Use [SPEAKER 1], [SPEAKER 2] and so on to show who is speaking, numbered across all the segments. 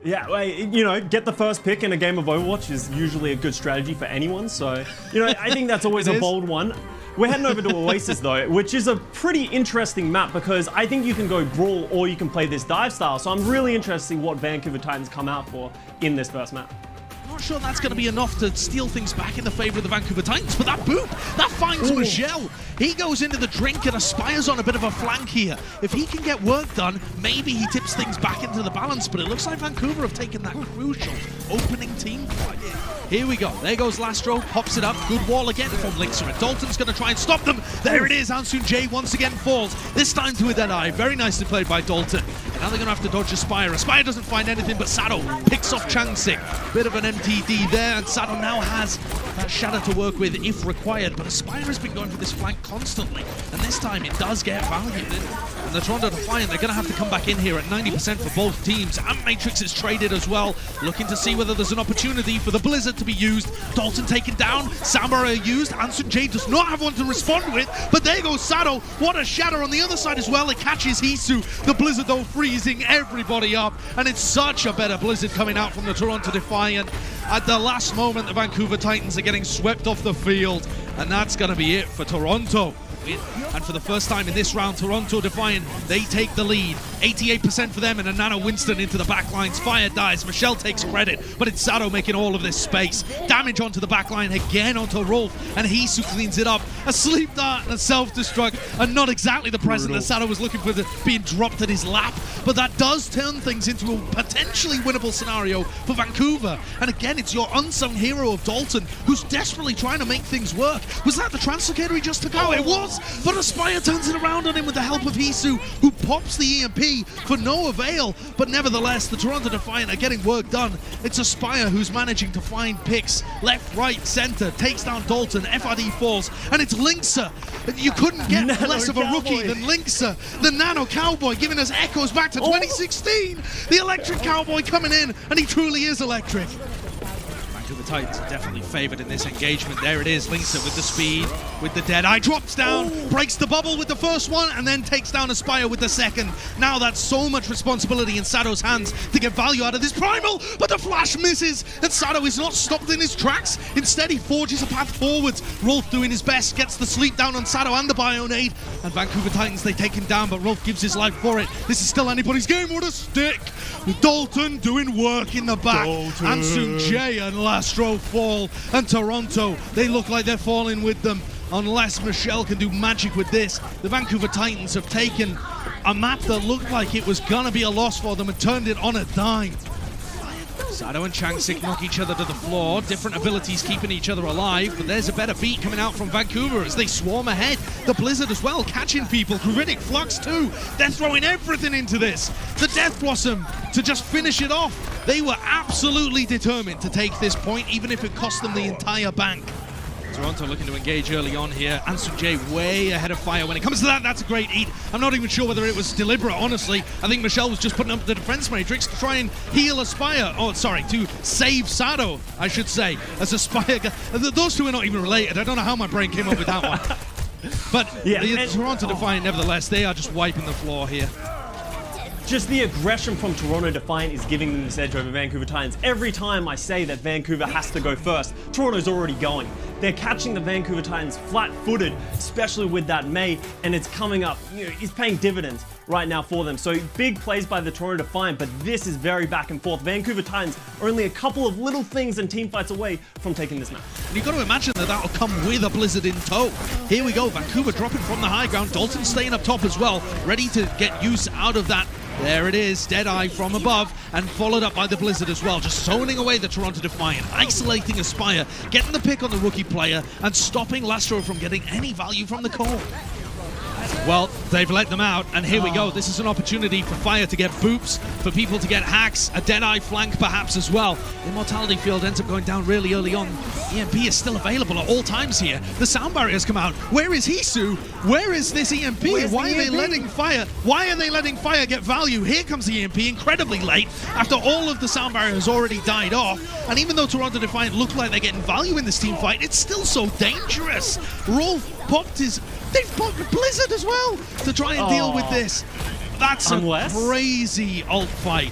[SPEAKER 1] Yeah, well, you know, get the first pick in a game of Overwatch is usually a good strategy for anyone. So, you know, I think that's always a bold one. We're heading over to Oasis though, which is a pretty interesting map because I think you can go Brawl or you can play this dive style. So I'm really interested to see what Vancouver Titans come out for in this first map.
[SPEAKER 2] Not sure that's going to be enough to steal things back in the favor of the Vancouver Titans, but that boop, that finds Michelle. He goes into the drink and aspires on a bit of a flank here. If he can get work done, maybe he tips things back into the balance, but it looks like Vancouver have taken that crucial opening team fight. Here we go. There goes Lastro, pops it up. Good wall again from Linkser, and Dalton's going to try and stop them. There it is. Ansun J once again falls. This time to a dead eye. Very nicely played by Dalton. And now they're going to have to dodge Aspire. Aspire doesn't find anything, but Sado picks off Changsik. Bit of an MTD there, and Sado now has that shadow to work with if required. But Aspire has been going for this flank constantly, and this time it does get valued. And the Toronto Defiant, they're going to have to come back in here at 90% for both teams. And Matrix is traded as well, looking to see whether there's an opportunity for the Blizzard to be used. Dalton taken down, Soundbarrier used. Ansun J does not have one to respond with, but there goes Sado. What a shatter on the other side as well. It catches Hisu. The Blizzard though freezing everybody up, and it's such a better Blizzard coming out from the Toronto Defiant. At the last moment, the Vancouver Titans are getting swept off the field, and that's going to be it for Toronto. And for the first time in this round, Toronto Defiant, they take the lead. 88% for them, and a Nano Winston into the backlines. Fire dies. Michelle takes credit, but it's Sado making all of this space. Damage onto the backline again onto Rolf, and Hisu cleans it up. A sleep dart and a self-destruct, and not exactly the present that Sado was looking for, being dropped at his lap. But that does turn things into a potentially winnable scenario for Vancouver. And again, it's your unsung hero of Dalton, who's desperately trying to make things work. Was that the translocator he just took out? It was! But Aspire turns it around on him with the help of Hisu, who pops the EMP for no avail. But nevertheless, the Toronto Defiant are getting work done. It's Aspire who's managing to find picks left, right, center, takes down Dalton, FRD falls, and it's Linkser. You couldn't get less of a rookie than Linkser. The Nano Cowboy giving us echoes back to 2016. The Electric Cowboy coming in, and he truly is electric. The Titans are definitely favored in this engagement. There it is, Linkser with the speed, with the Deadeye, drops down, breaks the bubble with the first one, and then takes down Aspire with the second. Now that's so much responsibility in Sado's hands to get value out of this Primal, but the flash misses, and Sado is not stopped in his tracks. Instead, he forges a path forwards. Rolf doing his best, gets the sleep down on Sado and the Bionade, and Vancouver Titans, they take him down, but Rolf gives his life for it. This is still anybody's game. What a stick! Dalton doing work in the back. Ansun J and Lastro fall, and Toronto, they look like they're falling with them. Unless Michelle can do magic with this, the Vancouver Titans have taken a map that looked like it was gonna be a loss for them and turned it on a dime. Sado and Changsik knock each other to the floor. Different abilities keeping each other alive, but there's a better beat coming out from Vancouver as they swarm ahead. The Blizzard as well, catching people. Critic Flux too. They're throwing everything into this. The Death Blossom to just finish it off. They were absolutely determined to take this point, even if it cost them the entire bank. Toronto looking to engage early on here. Ansun J way ahead of Fire. When it comes to that, that's a great eat. I'm not even sure whether it was deliberate, honestly. I think Michelle was just putting up the defense matrix to try and heal Aspire. Oh, sorry, to save Sado, I should say, as Aspire. Those two are not even related. I don't know how my brain came up with that one. But yeah, the Toronto Defiant, nevertheless, they are just wiping the floor here.
[SPEAKER 1] Just the aggression from Toronto Defiant is giving them this edge over Vancouver Titans. Every time I say that Vancouver has to go first, Toronto's already going. They're catching the Vancouver Titans flat-footed, especially with that Mei, and it's coming up. You know, it's paying dividends right now for them. So big plays by the Toronto Defiant, but this is very back and forth. Vancouver Titans are only a couple of little things and team fights away from taking this map.
[SPEAKER 2] And you've got to imagine that that'll come with a Blizzard in tow. Here we go, Vancouver dropping from the high ground. Dalton staying up top as well, ready to get use out of that. There it is, Deadeye from above, and followed up by the Blizzard as well, just zoning away the Toronto Defiant, isolating Aspire, getting the pick on the rookie player, and stopping Lastro from getting any value from the core. Well, they've let them out, and here we go. This is an opportunity for Fire to get boops, for people to get hacks, a Deadeye flank perhaps as well. Immortality Field ends up going down really early on. EMP is still available at all times here. The sound barriers come out. Where is Hisu? Where is this EMP? Why are they letting Fire? Why are they letting Fire get value? Here comes the EMP incredibly late after all of the sound barriers already died off. And even though Toronto Defiant look like they're getting value in this team fight, it's still so dangerous. Rolf popped his... They've popped Blizzard as well to try and deal with this. That's a crazy ult fight.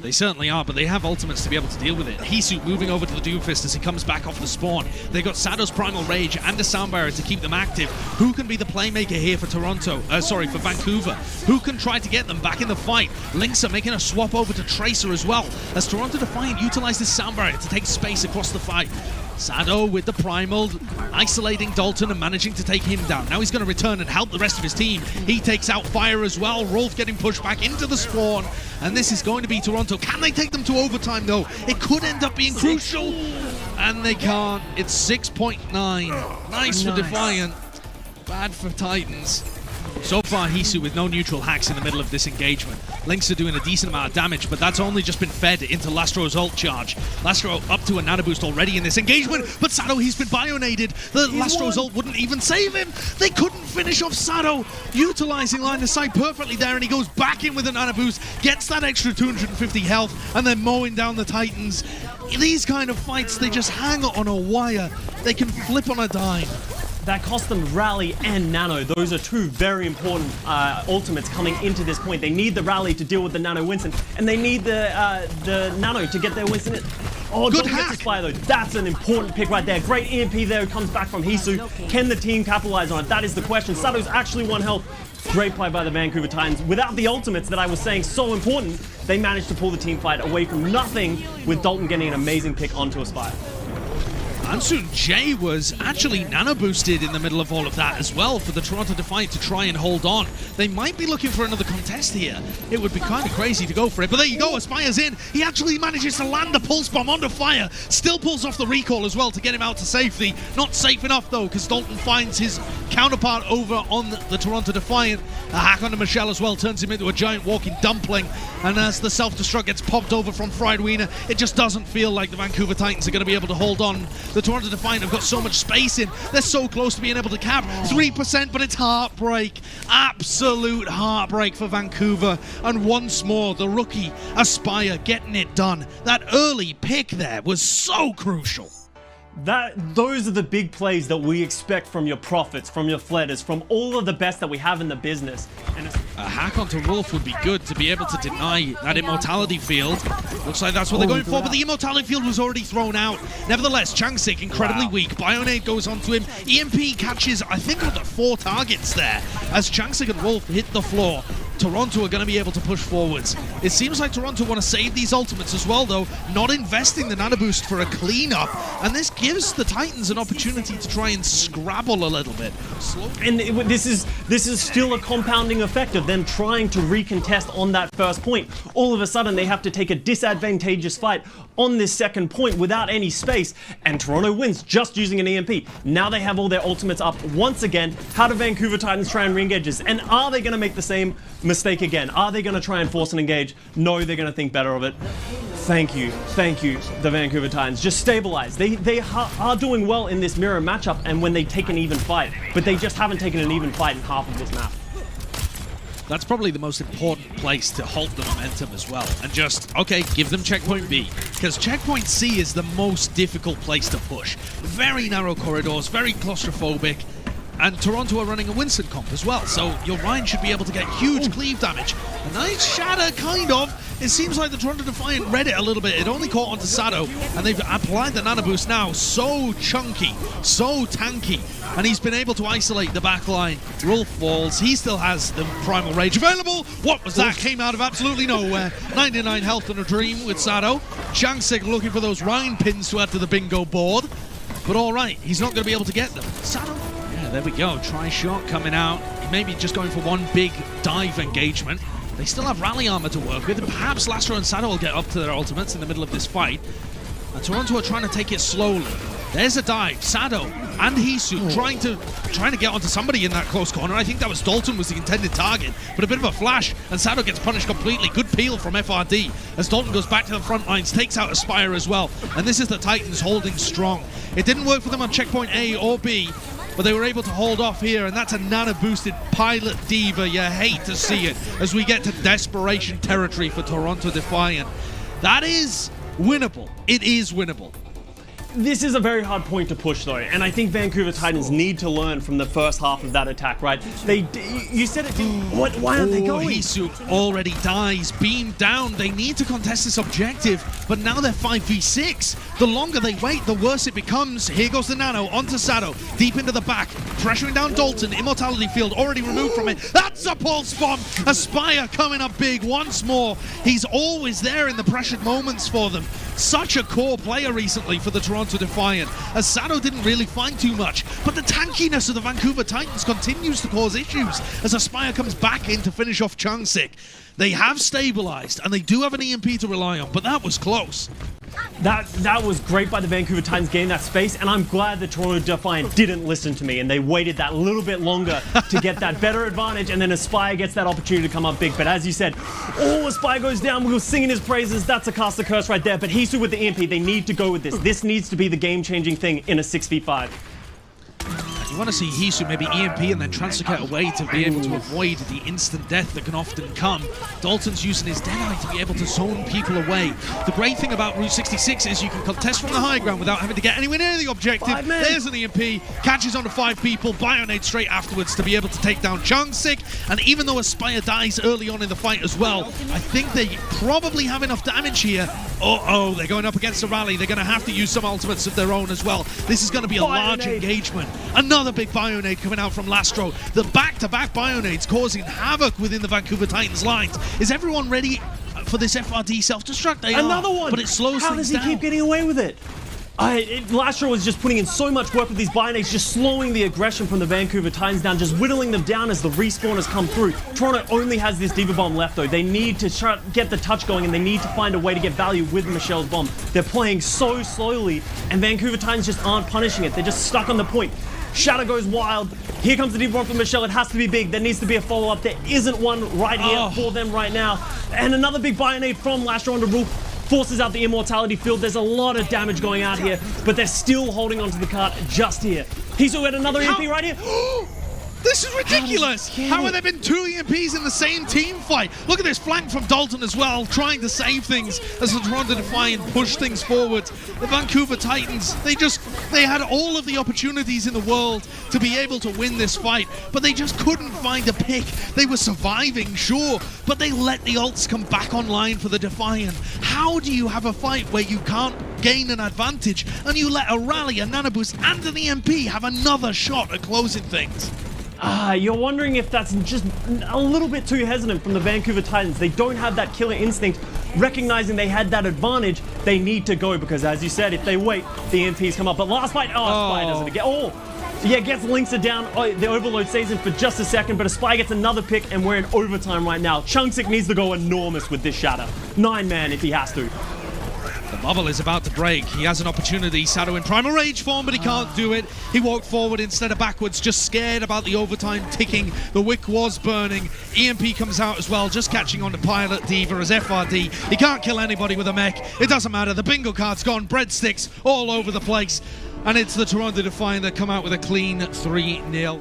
[SPEAKER 2] They certainly are, but they have ultimates to be able to deal with it. Hisu moving over to the Doomfist as he comes back off the spawn. They got Sadow's Primal Rage and a Sound Barrier to keep them active. Who can be the playmaker here for for Vancouver? Who can try to get them back in the fight? Lynx are making a swap over to Tracer as well, as Toronto Defiant utilizes Sound Barrier to take space across the fight. Sado with the Primal, isolating Dalton and managing to take him down. Now he's going to return and help the rest of his team. He takes out Fire as well. Rolf getting pushed back into the spawn. And this is going to be Toronto. Can they take them to overtime, though? It could end up being crucial. And they can't. It's 6.9. Nice for Defiant. Bad for Titans. So far, Hisu with no neutral hacks in the middle of this engagement. Lynx are doing a decent amount of damage, but that's only just been fed into Lastro's ult charge. Lastro up to a nano boost already in this engagement, but Sado, he's been bionated. The Lastro's ult wouldn't even save him. They couldn't finish off Sado, utilizing line of sight perfectly there, and he goes back in with a nano boost, gets that extra 250 health, and then mowing down the Titans. These kind of fights, they just hang on a wire. They can flip on a dime.
[SPEAKER 1] That cost them Rally and Nano. Those are two very important ultimates coming into this point. They need the Rally to deal with the Nano Winston, and they need the Nano to get their Winston in. Oh,
[SPEAKER 2] good
[SPEAKER 1] don't
[SPEAKER 2] hack.
[SPEAKER 1] get to Spire though. That's an important pick right there. Great EMP there who comes back from Hisu. Can the team capitalize on it? That is the question. Sado's actually 1 health. Great play by the Vancouver Titans. Without the ultimates that I was saying so important, they managed to pull the team fight away from nothing, with Dalton getting an amazing pick onto a Spire.
[SPEAKER 2] Ansun J was actually nano boosted in the middle of all of that as well for the Toronto Defiant to try and hold on. They might be looking for another contest here. It would be kind of crazy to go for it, but there you go, Aspire's in. He actually manages to land a pulse bomb onto Fire. Still pulls off the recall as well to get him out to safety. Not safe enough though, because Dalton finds his counterpart over on the Toronto Defiant. A hack onto Michelle as well turns him into a giant walking dumpling. And as the self-destruct gets popped over from Fried Wiener, it just doesn't feel like the Vancouver Titans are going to be able to hold on. The Toronto Defiant have got so much space in. They're so close to being able to cap 3%, but it's heartbreak. Absolute heartbreak for Vancouver. And once more, the rookie Aspire getting it done. That early pick there was so crucial.
[SPEAKER 1] Those are the big plays that we expect from your Prophets, from your Fletters, from all of the best that we have in the business. And
[SPEAKER 2] a hack onto Rolf would be good to be able to deny that immortality field. Looks like that's what they're going for, but the immortality field was already thrown out. Nevertheless, Changsik incredibly weak. Bionade goes onto him. EMP catches, I think, on the 4 targets there as Changsik and Rolf hit the floor. Toronto are going to be able to push forwards. It seems like Toronto want to save these ultimates as well, though, not investing the nano boost for a cleanup. And this gives the Titans an opportunity to try and scrabble a little bit.
[SPEAKER 1] And this is still a compounding effect of them trying to recontest on that first point. All of a sudden, they have to take a disadvantageous fight on this second point without any space, and Toronto wins just using an EMP. Now they have all their ultimates up once again. How do Vancouver Titans try and re-engage this? And are they going to make the same mistake again? Are they going to try and force an engage? No, they're going to think better of it. Thank you, the Vancouver Titans. Just stabilize. They are doing well in this mirror matchup and when they take an even fight, but they just haven't taken an even fight in half of this map.
[SPEAKER 2] That's probably the most important place to halt the momentum as well. And just, okay, give them checkpoint B. Because checkpoint C is the most difficult place to push. Very narrow corridors, very claustrophobic. And Toronto are running a Winston comp as well, so your Ryan should be able to get huge cleave damage. A nice shatter, kind of. It seems like the Toronto Defiant read it a little bit. It only caught onto Sado, and they've applied the nano boost now. So chunky, so tanky, and he's been able to isolate the backline. Rolf falls. He still has the Primal Rage available. What was that? Came out of absolutely nowhere. 99 health and a dream with Sado. Changsik looking for those Ryan pins to add to the bingo board. But all right, he's not going to be able to get them. Sado. There we go, try shot coming out. Maybe just going for one big dive engagement. They still have rally armor to work with, and perhaps Lastro and Sado will get up to their ultimates in the middle of this fight. And Toronto are trying to take it slowly. There's a dive. Sado and Hisu trying to get onto somebody in that close corner. I think that was Dalton was the intended target, but a bit of a flash, and Sado gets punished completely. Good peel from FRD as Dalton goes back to the front lines, takes out Aspire as well. And this is the Titans holding strong. It didn't work for them on checkpoint A or B, but they were able to hold off here, and that's a nano-boosted Pilot Diva. You hate to see it as we get to desperation territory for Toronto Defiant. That is winnable. It is winnable.
[SPEAKER 1] This is a very hard point to push though, and I think Vancouver Titans need to learn from the first half of that attack, right? You said it, why aren't they going?
[SPEAKER 2] Hisu already dies, beamed down. They need to contest this objective, but now they're 5v6. The longer they wait, the worse it becomes. Here goes the Nano onto Sado, deep into the back, pressuring down Dalton. Immortality field already removed from it. That's a pulse bomb. Aspire coming up big once more. He's always there in the pressured moments for them. Such a core player recently for the Toronto Defiant, as Sado didn't really find too much, but the tankiness of the Vancouver Titans continues to cause issues as Aspire comes back in to finish off Changsik. They have stabilized, and they do have an EMP to rely on, but that was close.
[SPEAKER 1] That was great by the Vancouver Titans getting that space, and I'm glad the Toronto Defiant didn't listen to me and they waited that little bit longer to get that better advantage, and then Aspire gets that opportunity to come up big. But as you said, Aspire goes down, we were singing his praises. That's a cast of curse right there. But Hisu with the EMP, they need to go with this. This needs to be the game-changing thing in a 6v5.
[SPEAKER 2] You want to see Hisu maybe EMP and then transfer away to be able to avoid the instant death that can often come. Dalton's using his Deadeye to be able to zone people away. The great thing about Route 66 is you can contest from the high ground without having to get anywhere near the objective. There's an EMP, catches onto 5 people, Bionade straight afterwards to be able to take down Changsik. And even though Aspire dies early on in the fight as well, I think they probably have enough damage here. They're going up against a rally. They're going to have to use some ultimates of their own as well. This is going to be a large engagement. Another big Bionade coming out from Lastro. The back-to-back Bionades causing havoc within the Vancouver Titans lines. Is everyone ready for this FRD self-destruct? They
[SPEAKER 1] Another
[SPEAKER 2] are,
[SPEAKER 1] one!
[SPEAKER 2] But it slows
[SPEAKER 1] How
[SPEAKER 2] things
[SPEAKER 1] does he keep getting away with it? Lastro was just putting in so much work with these Bionades, just slowing the aggression from the Vancouver Titans down, just whittling them down as the respawners come through. Toronto only has this Diva Bomb left though. They need to try to get the touch going, and they need to find a way to get value with Michelle's bomb. They're playing so slowly, and Vancouver Titans just aren't punishing it. They're just stuck on the point. Shadow goes wild. Here comes the Diva Bomb from Michelle. It has to be big. There needs to be a follow-up. There isn't one right here for them right now. And another big Bionade from Lastro onto Roof. Forces out the Immortality field. There's a lot of damage going out here, but they're still holding onto the cart just here. He's got another EMP right here.
[SPEAKER 2] This is ridiculous! How have there been 2 EMPs in the same team fight? Look at this flank from Dalton as well, trying to save things as the Toronto Defiant push things forward. The Vancouver Titans, they had all of the opportunities in the world to be able to win this fight, but they just couldn't find a pick. They were surviving, sure, but they let the ults come back online for the Defiant. How do you have a fight where you can't gain an advantage and you let a rally, a nano boost, and an EMP have another shot at closing things?
[SPEAKER 1] You're wondering if that's just a little bit too hesitant from the Vancouver Titans. They don't have that killer instinct. Recognizing they had that advantage, they need to go, because as you said, if they wait, the EMPs come up. But last fight, Aspire does it again. Gets Linksa down. The Overload stays in for just a second, but Aspire gets another pick, and we're in overtime right now. Changsik needs to go enormous with this Shatter. 9-man if he has to.
[SPEAKER 2] The bubble is about to break. He has an opportunity. Sado in Primal Rage form, but he can't do it. He walked forward instead of backwards, just scared about the overtime ticking. The wick was burning. EMP comes out as well, just catching on to Pilot Diva as FRD. He can't kill anybody with a mech. It doesn't matter. The bingo card's gone. Breadsticks all over the place. And it's the Toronto Defiant that come out with a clean 3-0.